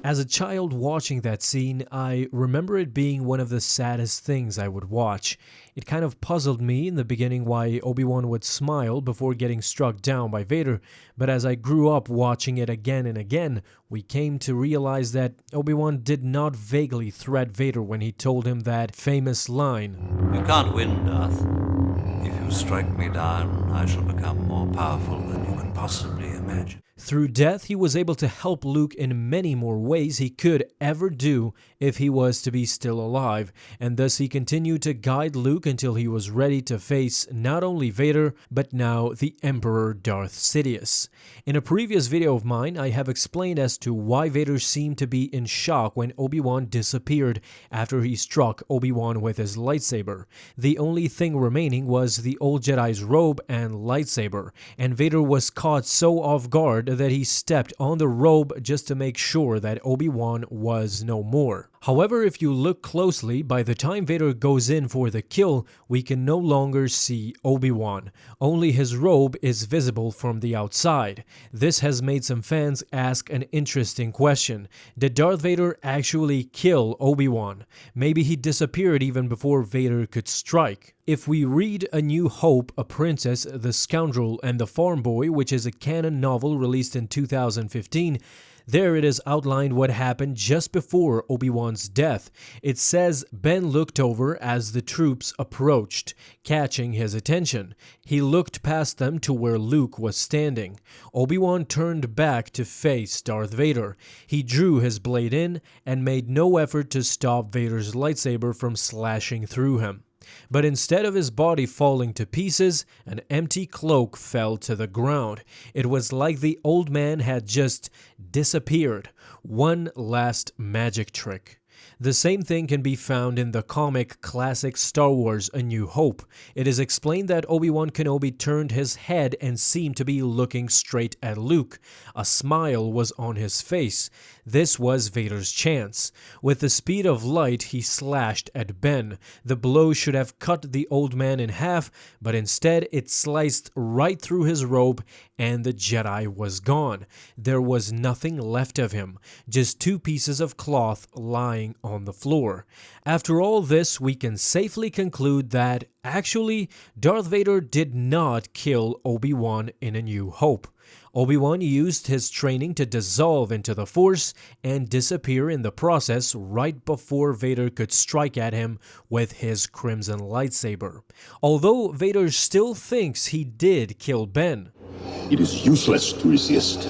As a child watching that scene, I remember it being one of the saddest things I would watch. It kind of puzzled me in the beginning why Obi-Wan would smile before getting struck down by Vader, but as I grew up watching it again and again, we came to realize that Obi-Wan did not vaguely threat Vader when he told him that famous line, "You can't win, Darth. If you strike me down, I shall become more powerful than you can possibly imagine." Through death, he was able to help Luke in many more ways he could ever do if he was to be still alive, and thus he continued to guide Luke until he was ready to face not only Vader, but now the Emperor Darth Sidious. In a previous video of mine, I have explained as to why Vader seemed to be in shock when Obi-Wan disappeared after he struck Obi-Wan with his lightsaber. The only thing remaining was the old Jedi's robe and lightsaber, and Vader was caught so off guard that he stepped on the robe just to make sure that Obi-Wan was no more. However, if you look closely, by the time Vader goes in for the kill, we can no longer see Obi-Wan. Only his robe is visible from the outside. This has made some fans ask an interesting question. Did Darth Vader actually kill Obi-Wan? Maybe he disappeared even before Vader could strike. If we read A New Hope, A Princess, The Scoundrel, and the Farm Boy, which is a canon novel released in 2015, there it is outlined what happened just before Obi-Wan's death. It says Ben looked over as the troops approached, catching his attention. He looked past them to where Luke was standing. Obi-Wan turned back to face Darth Vader. He drew his blade in and made no effort to stop Vader's lightsaber from slashing through him. But instead of his body falling to pieces, an empty cloak fell to the ground. It was like the old man had just disappeared. One last magic trick. The same thing can be found in the comic classic Star Wars A New Hope. It is explained that Obi-Wan Kenobi turned his head and seemed to be looking straight at Luke. A smile was on his face. This was Vader's chance. With the speed of light, he slashed at Ben. The blow should have cut the old man in half, but instead it sliced right through his robe and the Jedi was gone. There was nothing left of him, just two pieces of cloth lying on the floor. After all this, we can safely conclude that, actually, Darth Vader did not kill Obi-Wan in A New Hope. Obi-Wan used his training to dissolve into the Force and disappear in the process right before Vader could strike at him with his crimson lightsaber. Although Vader still thinks he did kill Ben. It is useless to resist.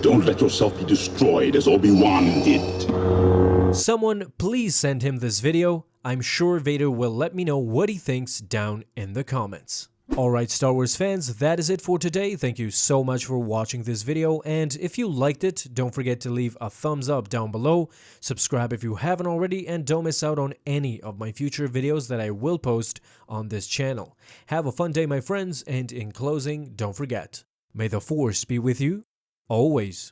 Don't let yourself be destroyed as Obi-Wan did. Someone please send him this video. I'm sure Vader will let me know what he thinks down in the comments. Alright Star Wars fans, that is it for today. Thank you so much for watching this video, and if you liked it, don't forget to leave a thumbs up down below, subscribe if you haven't already, and don't miss out on any of my future videos that I will post on this channel. Have a fun day my friends, and in closing, don't forget, may the Force be with you always.